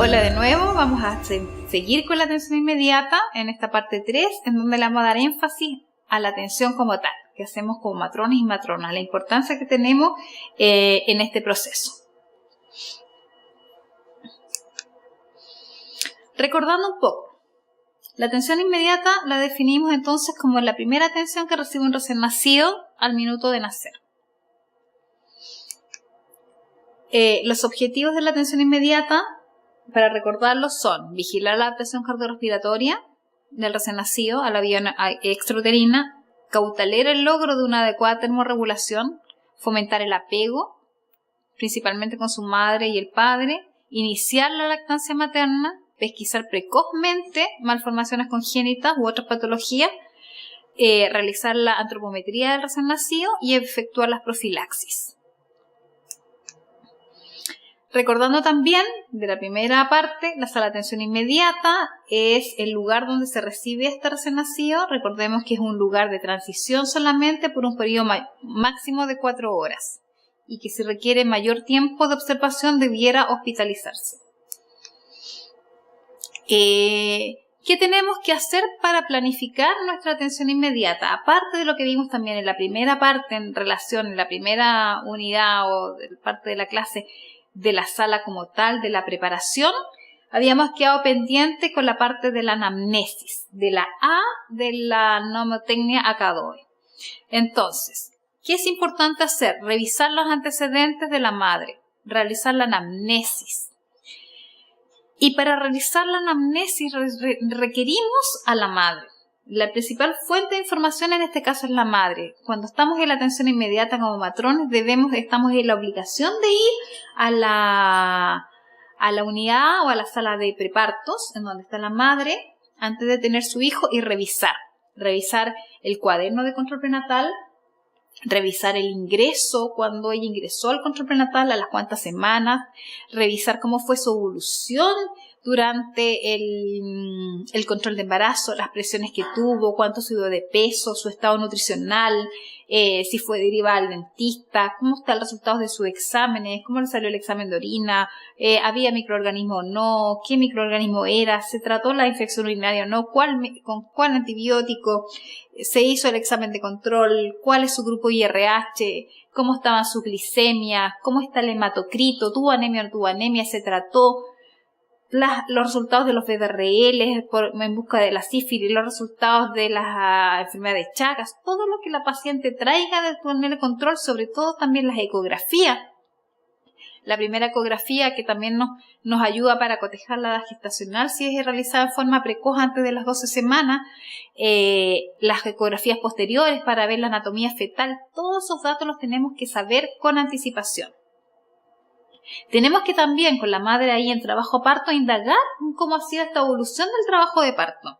Hola de nuevo, vamos a seguir con la atención inmediata en esta parte 3, en donde le vamos a dar énfasis a la atención como tal, que hacemos como matrones y matronas, la importancia que tenemos en este proceso. Recordando un poco, la atención inmediata la definimos entonces como la primera atención que recibe un recién nacido al minuto de nacer. Los objetivos de la atención inmediata, para recordarlos, son vigilar la adaptación cardiorrespiratoria del recién nacido a la vía extrauterina, cautalar el logro de una adecuada termorregulación, fomentar el apego, principalmente con su madre y el padre, iniciar la lactancia materna, pesquisar precozmente malformaciones congénitas u otras patologías, realizar la antropometría del recién nacido y efectuar las profilaxis. Recordando también de la primera parte, la sala de atención inmediata es el lugar donde se recibe este recién nacido. Recordemos que es un lugar de transición solamente por un periodo máximo de 4 horas y que si requiere mayor tiempo de observación debiera hospitalizarse. ¿Qué tenemos que hacer para planificar nuestra atención inmediata? Aparte de lo que vimos también en la primera parte en relación, en la primera unidad o parte de la clase, de la sala como tal, de la preparación, habíamos quedado pendiente con la parte de la anamnesis, de la A de la mnemotecnia ACADOE. Entonces, ¿qué es importante hacer? Revisar los antecedentes de la madre, realizar la anamnesis. Y para realizar la anamnesis requerimos a la madre. La principal fuente de información en este caso es la madre. Cuando estamos en la atención inmediata como matrones, estamos en la obligación de ir a la unidad o a la sala de prepartos, en donde está la madre, antes de tener su hijo, y revisar el cuaderno de control prenatal, revisar el ingreso, cuando ella ingresó al control prenatal, a las cuantas semanas, revisar cómo fue su evolución durante el control de embarazo, las presiones que tuvo, cuánto subió de peso, su estado nutricional, si fue derivada al dentista, cómo están los resultados de sus exámenes, cómo le salió el examen de orina, había microorganismo o no, qué microorganismo era, se trató la infección urinaria o no, con cuál antibiótico, se hizo el examen de control, cuál es su grupo IRH, cómo estaba su glicemia, cómo está el hematocrito, tuvo anemia o no tuvo anemia, se trató los resultados de los VDRL en busca de la sífilis, los resultados de las enfermedades de Chagas, todo lo que la paciente traiga de tener control, sobre todo también las ecografías. La primera ecografía que también nos ayuda para cotejar la edad gestacional si es realizada en forma precoz antes de las 12 semanas, las ecografías posteriores para ver la anatomía fetal, todos esos datos los tenemos que saber con anticipación. Tenemos que también con la madre ahí en trabajo parto indagar cómo ha sido esta evolución del trabajo de parto.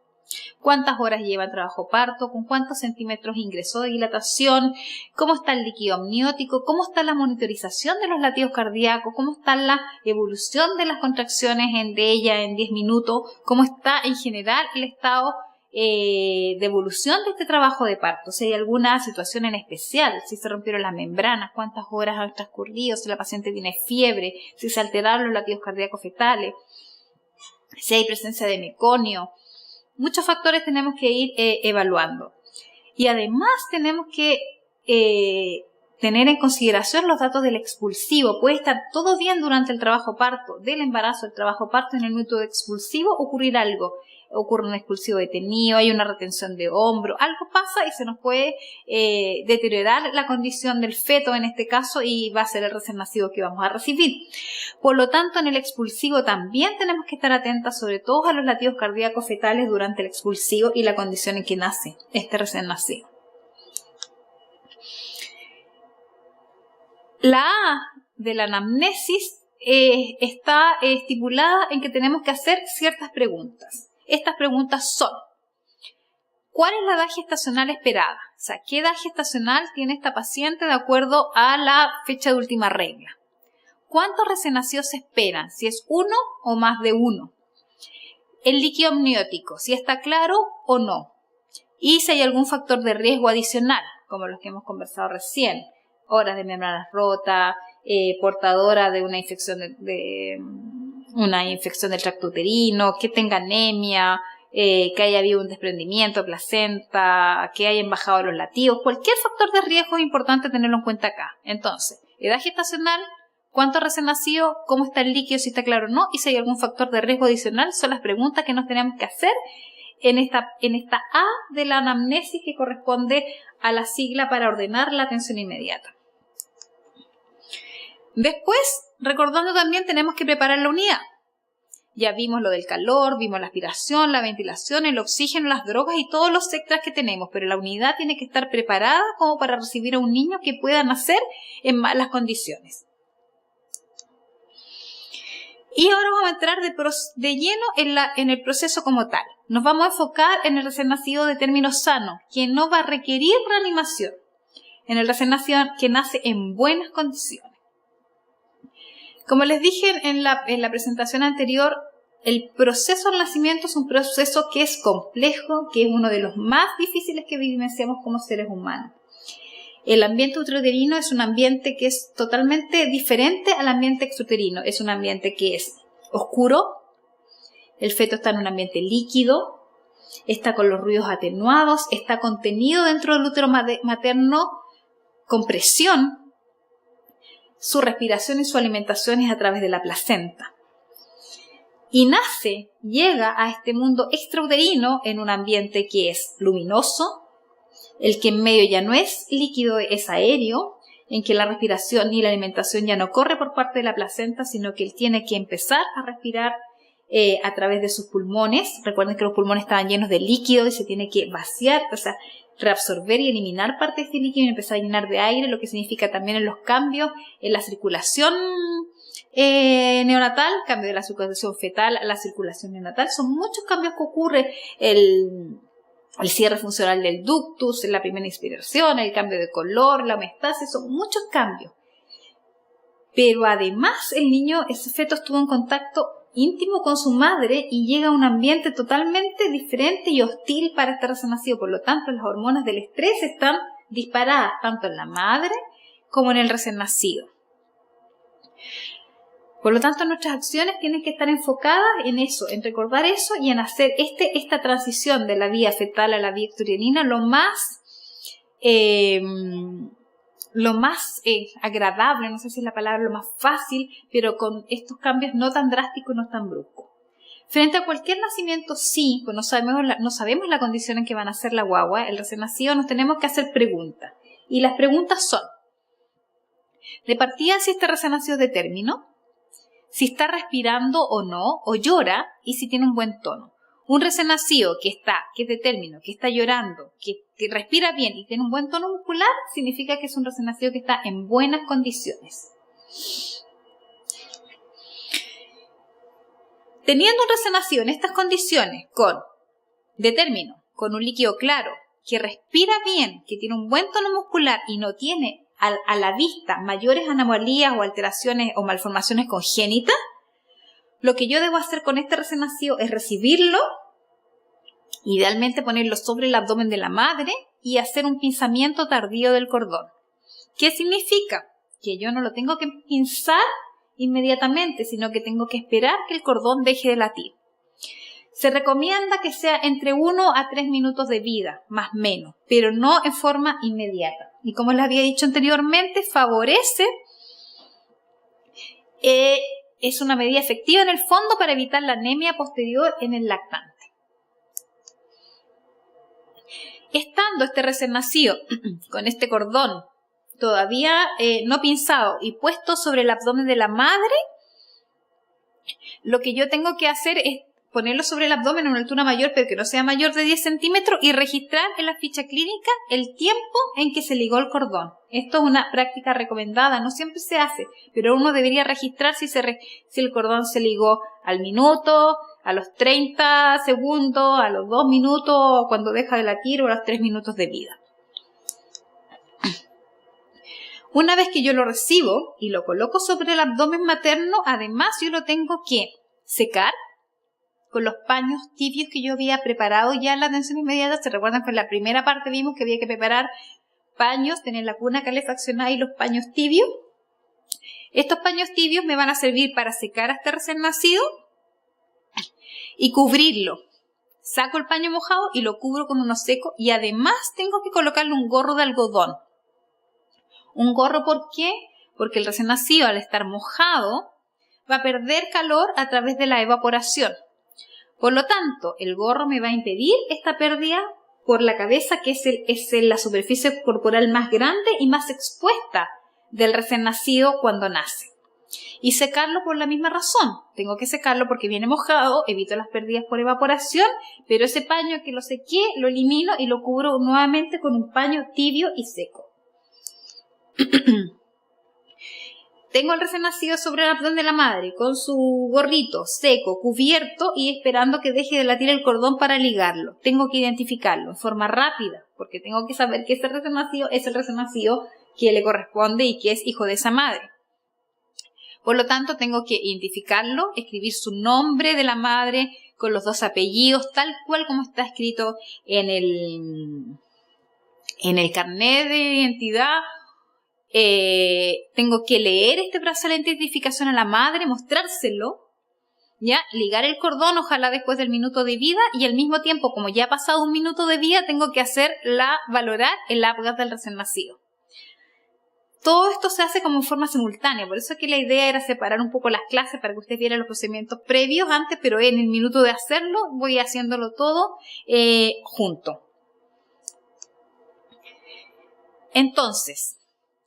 ¿Cuántas horas lleva el trabajo parto? ¿Con cuántos centímetros ingresó de dilatación? ¿Cómo está el líquido amniótico? ¿Cómo está la monitorización de los latidos cardíacos? ¿Cómo está la evolución de las contracciones de ella en 10 minutos? ¿Cómo está en general el estado de evolución de este trabajo de parto? Si hay alguna situación en especial, si se rompieron las membranas, cuántas horas han transcurrido, si la paciente tiene fiebre, si se alteraron los latidos cardíacos fetales, si hay presencia de meconio. Muchos factores tenemos que ir evaluando. Y además tenemos que tener en consideración los datos del expulsivo. Puede estar todo bien durante el trabajo parto, del embarazo, el trabajo parto, en el minuto de expulsivo ocurrir algo. Ocurre un expulsivo detenido, hay una retención de hombro, algo pasa y se nos puede deteriorar la condición del feto en este caso y va a ser el recién nacido que vamos a recibir. Por lo tanto, en el expulsivo también tenemos que estar atentas sobre todo a los latidos cardíacos fetales durante el expulsivo y la condición en que nace este recién nacido. La A de la anamnesis está estipulada en que tenemos que hacer ciertas preguntas. Estas preguntas son: ¿cuál es la edad gestacional esperada? O sea, ¿qué edad gestacional tiene esta paciente de acuerdo a la fecha de última regla? ¿Cuántos recién nacidos se esperan? Si es uno o más de uno. El líquido amniótico, si está claro o no. Y si hay algún factor de riesgo adicional, como los que hemos conversado recién. Horas de membranas rotas, portadora de una infección una infección del tracto uterino, que tenga anemia, que haya habido un desprendimiento de placenta, que hayan bajado los latidos. Cualquier factor de riesgo es importante tenerlo en cuenta acá. Entonces, edad gestacional, cuánto recién nacido, cómo está el líquido, si está claro o no, y si hay algún factor de riesgo adicional, son las preguntas que nos tenemos que hacer en esta A de la anamnesis que corresponde a la sigla para ordenar la atención inmediata. Después, recordando también, tenemos que preparar la unidad. Ya vimos lo del calor, vimos la aspiración, la ventilación, el oxígeno, las drogas y todos los extras que tenemos, pero la unidad tiene que estar preparada como para recibir a un niño que pueda nacer en malas condiciones. Y ahora vamos a entrar de lleno en el proceso como tal. Nos vamos a enfocar en el recién nacido de término sano, que no va a requerir reanimación. En el recién nacido que nace en buenas condiciones. Como les dije en la presentación anterior, el proceso del nacimiento es un proceso que es complejo, que es uno de los más difíciles que vivenciamos como seres humanos. El ambiente uterino es un ambiente que es totalmente diferente al ambiente exuterino. Es un ambiente que es oscuro, el feto está en un ambiente líquido, está con los ruidos atenuados, está contenido dentro del útero materno con presión. Su respiración y su alimentación es a través de la placenta. Y llega a este mundo extrauterino en un ambiente que es luminoso, el que en medio ya no es líquido, es aéreo, en que la respiración y la alimentación ya no corre por parte de la placenta, sino que él tiene que empezar a respirar a través de sus pulmones. Recuerden que los pulmones estaban llenos de líquido y se tiene que vaciar, o sea, reabsorber y eliminar parte de este líquido y empezar a llenar de aire, lo que significa también en los cambios en la circulación neonatal, cambio de la circulación fetal a la circulación neonatal. Son muchos cambios que ocurre, el cierre funcional del ductus, la primera inspiración, el cambio de color, la homeostasis, son muchos cambios. Pero además ese feto estuvo en contacto íntimo con su madre y llega a un ambiente totalmente diferente y hostil para este recién nacido. Por lo tanto, las hormonas del estrés están disparadas tanto en la madre como en el recién nacido. Por lo tanto, nuestras acciones tienen que estar enfocadas en eso, en recordar eso y en hacer esta transición de la vía fetal a la vía extrauterina lo más agradable, no sé si es la palabra, lo más fácil, pero con estos cambios no tan drásticos y no tan bruscos. Frente a cualquier nacimiento, sí, pues no sabemos la condición en que van a ser la guagua, el recién nacido, nos tenemos que hacer preguntas. Y las preguntas son, de partida, si este recién nacido es de término, si está respirando o no, o llora, y si tiene un buen tono. Un recién nacido que es de término, que está llorando, que respira bien y tiene un buen tono muscular, significa que es un recién nacido que está en buenas condiciones. Teniendo un recién nacido en estas condiciones, de término, con un líquido claro, que respira bien, que tiene un buen tono muscular y no tiene a la vista mayores anomalías o alteraciones o malformaciones congénitas, lo que yo debo hacer con este recién nacido es recibirlo, idealmente ponerlo sobre el abdomen de la madre y hacer un pinzamiento tardío del cordón. ¿Qué significa? Que yo no lo tengo que pinzar inmediatamente, sino que tengo que esperar que el cordón deje de latir. Se recomienda que sea entre 1 a 3 minutos de vida, más o menos, pero no en forma inmediata. Y como les había dicho anteriormente, favorece, es una medida efectiva en el fondo para evitar la anemia posterior en el lactante. Estando este recién nacido con este cordón todavía no pinzado y puesto sobre el abdomen de la madre, lo que yo tengo que hacer es ponerlo sobre el abdomen a una altura mayor, pero que no sea mayor de 10 centímetros, y registrar en la ficha clínica el tiempo en que se ligó el cordón. Esto es una práctica recomendada, no siempre se hace, pero uno debería registrar si el cordón se ligó al minuto, a los 30 segundos, a los 2 minutos, cuando deja de latir, o a los 3 minutos de vida. Una vez que yo lo recibo y lo coloco sobre el abdomen materno, además yo lo tengo que secar con los paños tibios que yo había preparado ya en la atención inmediata. ¿Se recuerdan que en la primera parte vimos que había que preparar paños, tener la cuna calefaccionada y los paños tibios? Estos paños tibios me van a servir para secar a este recién nacido y cubrirlo. Saco el paño mojado y lo cubro con uno seco y además tengo que colocarle un gorro de algodón. ¿Un gorro por qué? Porque el recién nacido, al estar mojado, va a perder calor a través de la evaporación. Por lo tanto, el gorro me va a impedir esta pérdida por la cabeza, que es la superficie corporal más grande y más expuesta del recién nacido cuando nace. Y secarlo por la misma razón. Tengo que secarlo porque viene mojado, evito las pérdidas por evaporación, pero ese paño que lo sequé, lo elimino y lo cubro nuevamente con un paño tibio y seco. Tengo al recién nacido sobre el abdomen de la madre, con su gorrito seco, cubierto y esperando que deje de latir el cordón para ligarlo. Tengo que identificarlo en forma rápida, porque tengo que saber que ese recién nacido es el recién nacido que le corresponde y que es hijo de esa madre. Por lo tanto, tengo que identificarlo, escribir su nombre de la madre con los 2 apellidos, tal cual como está escrito en el carnet de identidad. Tengo que leer este brazalete de identificación a la madre, mostrárselo, ¿ya? Ligar el cordón, ojalá después del minuto de vida, y al mismo tiempo, como ya ha pasado un minuto de vida, tengo que valorar el APGAR del recién nacido. Todo esto se hace como en forma simultánea, por eso que la idea era separar un poco las clases para que ustedes vieran los procedimientos previos antes, pero en el minuto de hacerlo voy haciéndolo todo junto. Entonces,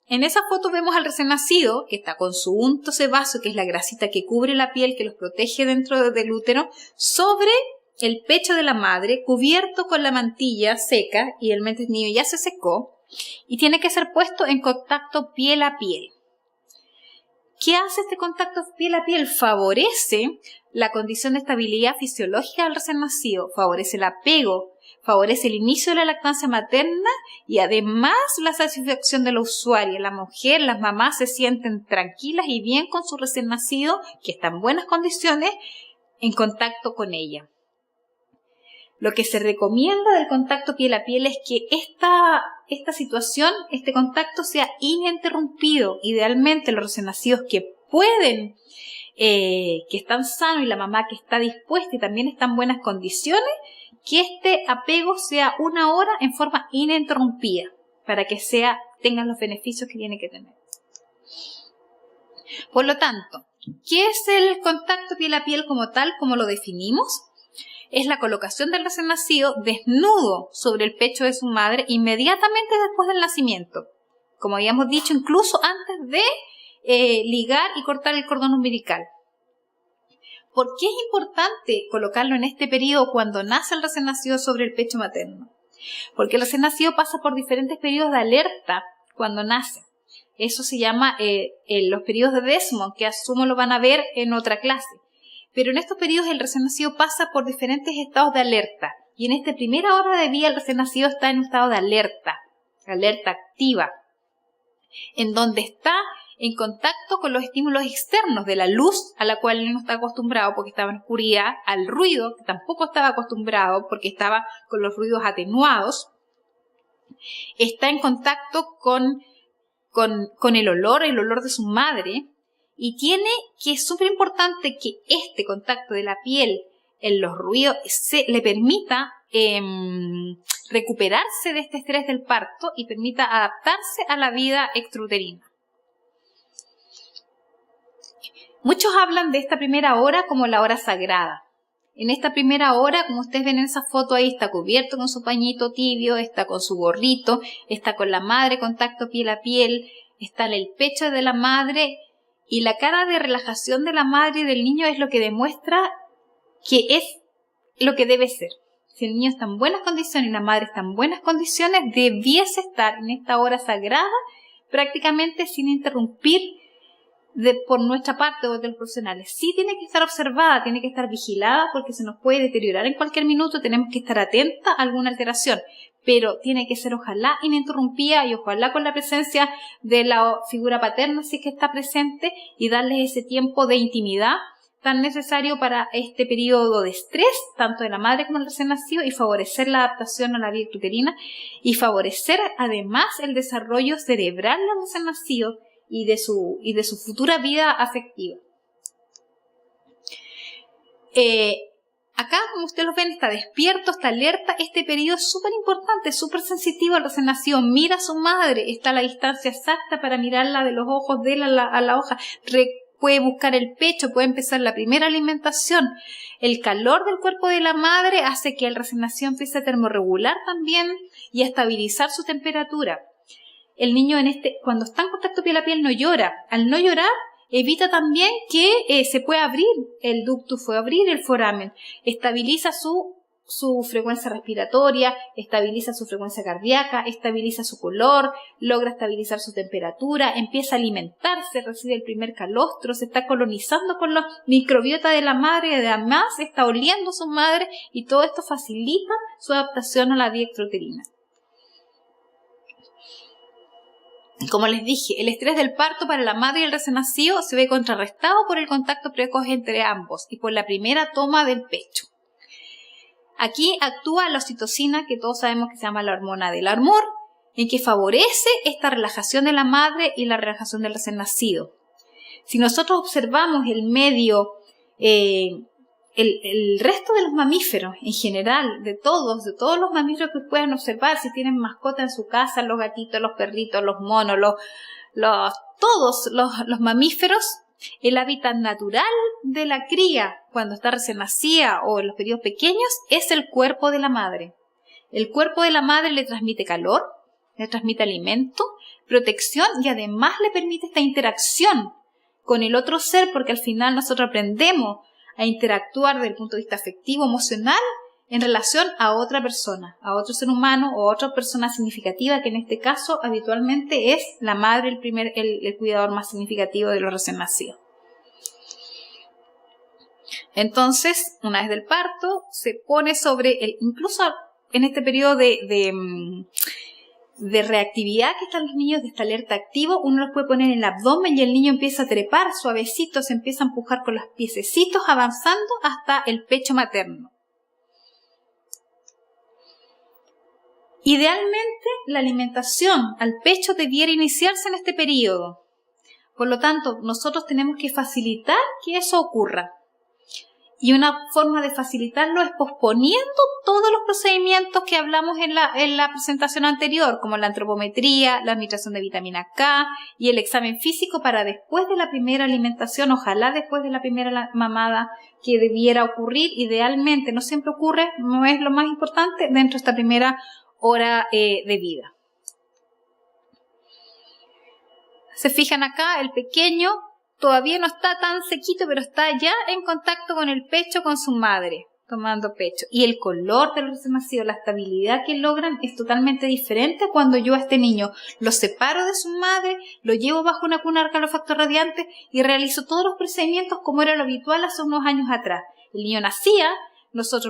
en esa foto vemos al recién nacido que está con su unto sebáceo, que es la grasita que cubre la piel, que los protege dentro del útero, sobre el pecho de la madre, cubierto con la mantilla seca, y el niño ya se secó, y tiene que ser puesto en contacto piel a piel. ¿Qué hace este contacto piel a piel? Favorece la condición de estabilidad fisiológica del recién nacido, favorece el apego, favorece el inicio de la lactancia materna y además la satisfacción de la usuaria. La mujer, las mamás se sienten tranquilas y bien con su recién nacido, que está en buenas condiciones, en contacto con ella. Lo que se recomienda del contacto piel a piel es que esta situación, este contacto sea ininterrumpido. Idealmente los recién nacidos que pueden, que están sanos y la mamá que está dispuesta y también está en buenas condiciones, que este apego sea 1 hora en forma ininterrumpida para que tengan los beneficios que tiene que tener. Por lo tanto, ¿qué es el contacto piel a piel como tal, como lo definimos? Es la colocación del recién nacido desnudo sobre el pecho de su madre inmediatamente después del nacimiento. Como habíamos dicho, incluso antes de ligar y cortar el cordón umbilical. ¿Por qué es importante colocarlo en este periodo cuando nace el recién nacido sobre el pecho materno? Porque el recién nacido pasa por diferentes periodos de alerta cuando nace. Eso se llama los periodos de Desmond, que asumo lo van a ver en otra clase. Pero en estos periodos el recién nacido pasa por diferentes estados de alerta. Y en esta primera hora de vida el recién nacido está en un estado de alerta activa, en donde está en contacto con los estímulos externos de la luz, a la cual él no está acostumbrado porque estaba en oscuridad, al ruido, que tampoco estaba acostumbrado porque estaba con los ruidos atenuados. Está en contacto con el olor de su madre. Y es súper importante que este contacto de la piel en los ruidos le permita recuperarse de este estrés del parto y permita adaptarse a la vida extrauterina. Muchos hablan de esta primera hora como la hora sagrada. En esta primera hora, como ustedes ven en esa foto ahí, está cubierto con su pañito tibio, está con su gorrito, está con la madre, contacto piel a piel, está en el pecho de la madre. Y la cara de relajación de la madre y del niño es lo que demuestra que es lo que debe ser. Si el niño está en buenas condiciones y la madre está en buenas condiciones, debiese estar en esta hora sagrada prácticamente sin interrumpir por nuestra parte o de los profesionales. Sí tiene que estar observada, tiene que estar vigilada porque se nos puede deteriorar en cualquier minuto, tenemos que estar atentas a alguna alteración. Pero tiene que ser ojalá ininterrumpida y ojalá con la presencia de la figura paterna si es que está presente y darles ese tiempo de intimidad tan necesario para este periodo de estrés, tanto de la madre como del recién nacido, y favorecer la adaptación a la vida uterina y favorecer además el desarrollo cerebral del recién nacido y de su futura vida afectiva. Acá, como ustedes lo ven, está despierto, está alerta. Este periodo es súper importante, súper sensitivo al recién nacido. Mira a su madre, está a la distancia exacta para mirarla de los ojos de él a la hoja. Puede buscar el pecho, puede empezar la primera alimentación. El calor del cuerpo de la madre hace que el recién nacido empiece a termorregular también y a estabilizar su temperatura. El niño cuando está en contacto piel a piel no llora. Al no llorar, evita también que se pueda abrir el ductus, puede abrir el foramen. Estabiliza su frecuencia respiratoria, estabiliza su frecuencia cardíaca, estabiliza su color, logra estabilizar su temperatura, empieza a alimentarse, recibe el primer calostro, se está colonizando con la microbiota de la madre, además está oliendo su madre y todo esto facilita su adaptación a la vida extrauterina. Como les dije, el estrés del parto para la madre y el recién nacido se ve contrarrestado por el contacto precoz entre ambos y por la primera toma del pecho. Aquí actúa la oxitocina, que todos sabemos que se llama la hormona del amor, en que favorece esta relajación de la madre y la relajación del recién nacido. Si nosotros observamos el medio, el resto de los mamíferos en general, de todos los mamíferos que puedan observar, si tienen mascota en su casa, los gatitos, los perritos, los monos, todos los mamíferos, el hábitat natural de la cría cuando está recién nacida o en los periodos pequeños es el cuerpo de la madre. El cuerpo de la madre le transmite calor, le transmite alimento, protección y además le permite esta interacción con el otro ser, porque al final nosotros aprendemos a interactuar desde el punto de vista afectivo, emocional, en relación a otra persona, a otro ser humano o a otra persona significativa, que en este caso habitualmente es la madre el cuidador más significativo de los recién nacidos. Entonces, una vez del parto, se pone incluso en este periodo de reactividad que están los niños, de esta alerta activo, uno los puede poner en el abdomen y el niño empieza a trepar suavecito, se empieza a empujar con los piececitos avanzando hasta el pecho materno. Idealmente, la alimentación al pecho debiera iniciarse en este periodo. Por lo tanto, nosotros tenemos que facilitar que eso ocurra. Y una forma de facilitarlo es posponiendo todos los procedimientos que hablamos en la presentación anterior, como la antropometría, la administración de vitamina K y el examen físico para después de la primera alimentación, ojalá después de la primera mamada que debiera ocurrir. Idealmente, no siempre ocurre, no es lo más importante dentro de esta primera hora de vida. Se fijan acá, el pequeño todavía no está tan sequito, pero está ya en contacto con el pecho, con su madre, tomando pecho. Y el color del recién nacido, la estabilidad que logran es totalmente diferente cuando yo a este niño lo separo de su madre, lo llevo bajo una cuna calefactor radiante y realizo todos los procedimientos como era lo habitual hace unos años atrás. El niño nacía, nosotros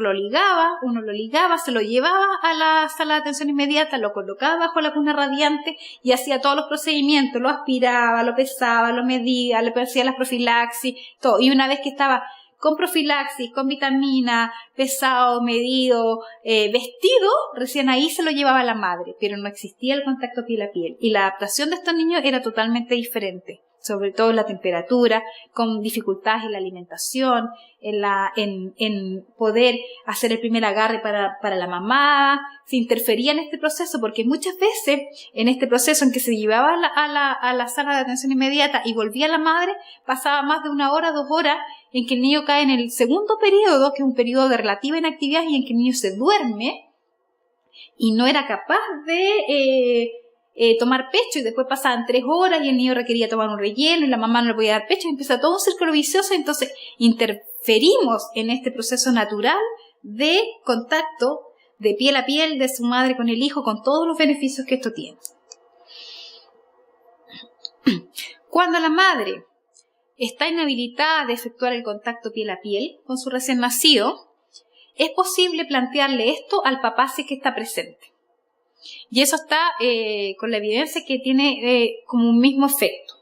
uno lo ligaba, se lo llevaba a la sala de atención inmediata, lo colocaba bajo la cuna radiante y hacía todos los procedimientos, lo aspiraba, lo pesaba, lo medía, le hacía las profilaxis, todo. Y una vez que estaba con profilaxis, con vitamina, pesado, medido, vestido, recién ahí se lo llevaba a la madre, pero no existía el contacto piel a piel. Y la adaptación de estos niños era totalmente diferente, sobre todo en la temperatura, con dificultades en la alimentación, en poder hacer el primer agarre para la mamá. Se interfería en este proceso porque muchas veces en este proceso en que se llevaba a la sala de atención inmediata y volvía la madre, pasaba más de 1 hora, 2 horas en que el niño cae en el segundo periodo, que es un periodo de relativa inactividad y en que el niño se duerme y no era capaz de tomar pecho, y después pasaban 3 horas y el niño requería tomar un relleno y la mamá no le podía dar pecho y empieza todo un círculo vicioso. Entonces interferimos en este proceso natural de contacto de piel a piel de su madre con el hijo, con todos los beneficios que esto tiene. Cuando la madre está inhabilitada de efectuar el contacto piel a piel con su recién nacido, es posible plantearle esto al papá si es que está presente. Y eso está con la evidencia que tiene como un mismo efecto.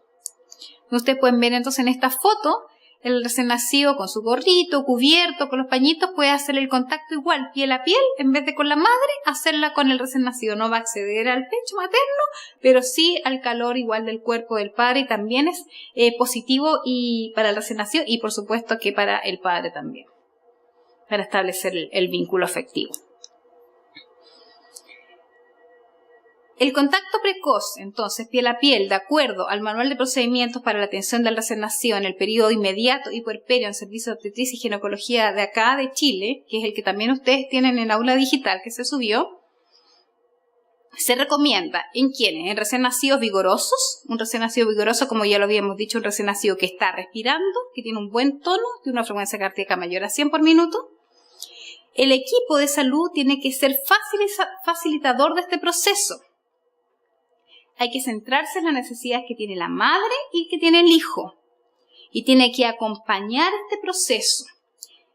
Ustedes pueden ver entonces en esta foto el recién nacido con su gorrito, cubierto, con los pañitos, puede hacer el contacto igual, piel a piel, en vez de con la madre, hacerla con el recién nacido. No va a acceder al pecho materno, pero sí al calor igual del cuerpo del padre, y también es positivo y para el recién nacido, y por supuesto que para el padre también, para establecer el vínculo afectivo. El contacto precoz, entonces, piel a piel, de acuerdo al manual de procedimientos para la atención del recién nacido en el periodo inmediato y puerperio en servicio de obstetricia y ginecología de acá, de Chile, que es el que también ustedes tienen en aula digital que se subió, se recomienda en quienes, en recién nacidos vigorosos, un recién nacido vigoroso, como ya lo habíamos dicho, un recién nacido que está respirando, que tiene un buen tono, de una frecuencia cardíaca mayor a 100 por minuto. El equipo de salud tiene que ser facilitador de este proceso. Hay que centrarse en las necesidades que tiene la madre y que tiene el hijo. Y tiene que acompañar este proceso.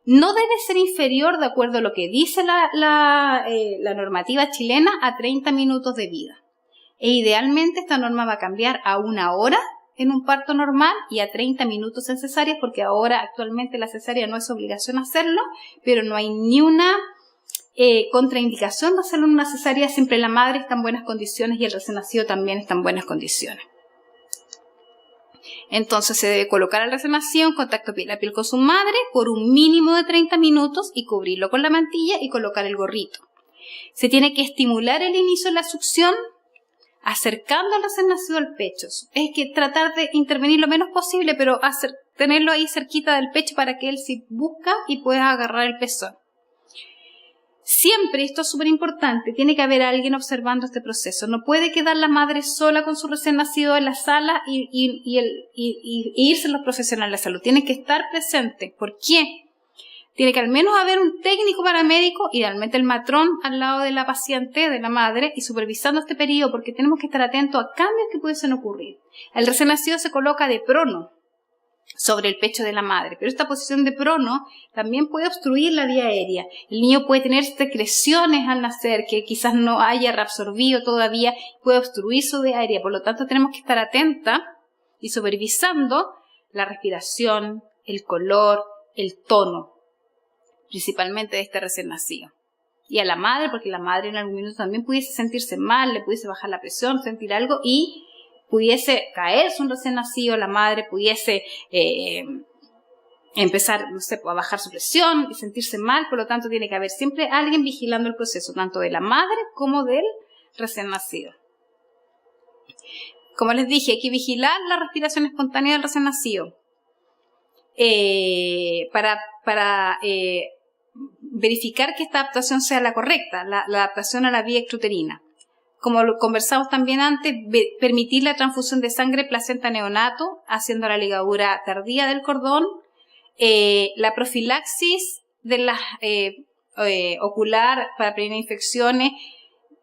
No debe ser inferior, de acuerdo a lo que dice la normativa chilena, a 30 minutos de vida. E idealmente esta norma va a cambiar a 1 hora en un parto normal y a 30 minutos en cesárea, porque ahora actualmente la cesárea no es obligación hacerlo, pero no hay ni una contraindicación de hacerlo en una cesárea. Siempre la madre está en buenas condiciones y el recién nacido también está en buenas condiciones. Entonces se debe colocar al recién nacido en contacto piel a piel con su madre por un mínimo de 30 minutos y cubrirlo con la mantilla y colocar el gorrito. Se tiene que estimular el inicio de la succión acercando al recién nacido al pecho. Es que tratar de intervenir lo menos posible, pero tenerlo ahí cerquita del pecho para que él se busca y pueda agarrar el pezón. Siempre, esto es súper importante, tiene que haber alguien observando este proceso. No puede quedar la madre sola con su recién nacido en la sala y irse los profesionales de la salud. Tienen que estar presentes. ¿Por qué? Tiene que al menos haber un técnico paramédico, idealmente el matrón, al lado de la paciente, de la madre, y supervisando este periodo, porque tenemos que estar atentos a cambios que pudiesen ocurrir. El recién nacido se coloca de prono sobre el pecho de la madre, pero esta posición de prono también puede obstruir la vía aérea. El niño puede tener secreciones al nacer que quizás no haya reabsorbido todavía, puede obstruir su vía aérea. Por lo tanto, tenemos que estar atentas y supervisando la respiración, el color, el tono, principalmente de este recién nacido. Y a la madre, porque la madre en algún minuto también pudiese sentirse mal, le pudiese bajar la presión, sentir algo y pudiese caerse un recién nacido, la madre pudiese empezar, no sé, a bajar su presión y sentirse mal. Por lo tanto, tiene que haber siempre alguien vigilando el proceso, tanto de la madre como del recién nacido. Como les dije, hay que vigilar la respiración espontánea del recién nacido para verificar que esta adaptación sea la correcta, la adaptación a la vía extrauterina. Como lo conversamos también antes, permitir la transfusión de sangre placenta-neonato, haciendo la ligadura tardía del cordón, la profilaxis de la ocular para prevenir infecciones,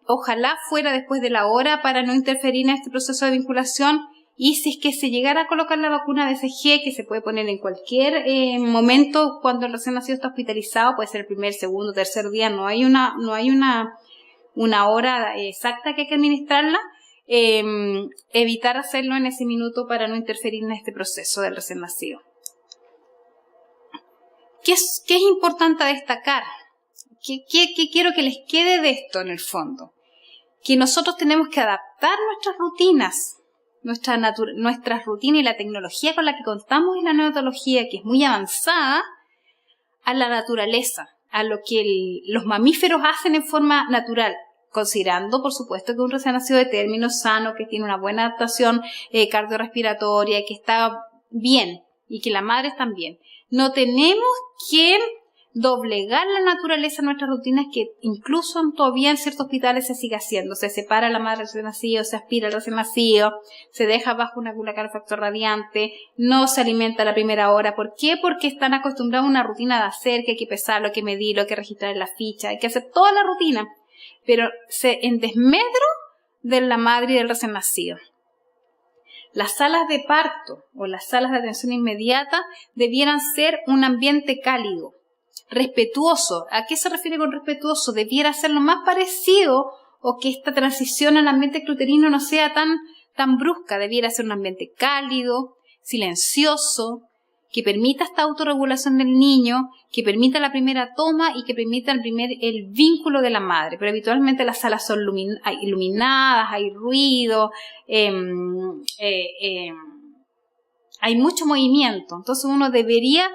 ojalá fuera después de la hora para no interferir en este proceso de vinculación. Y si es que se llegara a colocar la vacuna BCG, que se puede poner en cualquier momento cuando el recién nacido está hospitalizado, puede ser el primer, segundo, tercer día, no hay una hora exacta que hay que administrarla, evitar hacerlo en ese minuto para no interferir en este proceso del recién nacido. ¿Qué es importante destacar? ¿Qué quiero que les quede de esto en el fondo? Que nosotros tenemos que adaptar nuestras rutinas, nuestras rutinas y la tecnología con la que contamos en la neonatología, que es muy avanzada, a la naturaleza, a lo que los mamíferos hacen en forma natural, considerando, por supuesto, que un recién nacido de término sano, que tiene una buena adaptación cardiorrespiratoria, que está bien y que la madre está bien. No tenemos que doblegar la naturaleza en nuestras rutinas, que incluso todavía en ciertos hospitales se sigue haciendo. Se separa la madre recién nacido, se aspira al recién nacido, se deja bajo una cuna calefactor radiante, no se alimenta a la primera hora. ¿Por qué? Porque están acostumbrados a una rutina de hacer, que hay que pesarlo, hay que medirlo, hay que registrar en la ficha, hay que hacer toda la rutina, pero en desmedro de la madre y del recién nacido. Las salas de parto o las salas de atención inmediata debieran ser un ambiente cálido, respetuoso. ¿A qué se refiere con respetuoso? Debiera ser lo más parecido, o que esta transición al ambiente extrauterino no sea tan brusca. Debiera ser un ambiente cálido, silencioso, que permita esta autorregulación del niño, que permita la primera toma y que permita el vínculo de la madre. Pero habitualmente las salas son iluminadas, hay ruido, hay mucho movimiento. Entonces uno debería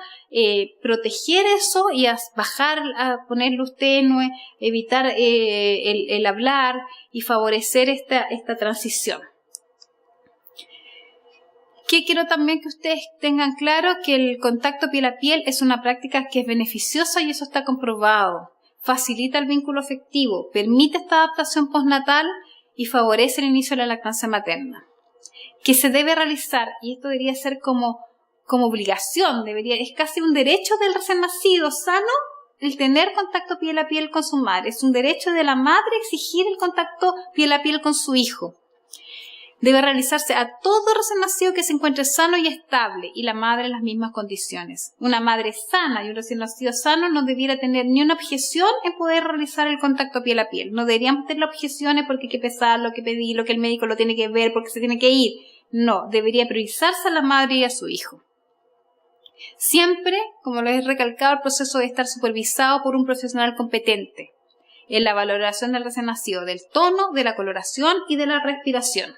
proteger eso y bajar a poner luz tenue, evitar el hablar y favorecer esta transición. Que quiero también que ustedes tengan claro que el contacto piel a piel es una práctica que es beneficiosa y eso está comprobado. Facilita el vínculo afectivo, permite esta adaptación postnatal y favorece el inicio de la lactancia materna. Que se debe realizar, y esto debería ser como obligación, es casi un derecho del recién nacido sano el tener contacto piel a piel con su madre. Es un derecho de la madre exigir el contacto piel a piel con su hijo. Debe realizarse a todo recién nacido que se encuentre sano y estable y la madre en las mismas condiciones. Una madre sana y un recién nacido sano no debiera tener ni una objeción en poder realizar el contacto piel a piel. No deberíamos tener objeciones porque hay que pesarlo, que pedirlo, que el médico lo tiene que ver, porque se tiene que ir. No, debería priorizarse a la madre y a su hijo. Siempre, como les he recalcado, el proceso debe estar supervisado por un profesional competente en la valoración del recién nacido, del tono, de la coloración y de la respiración.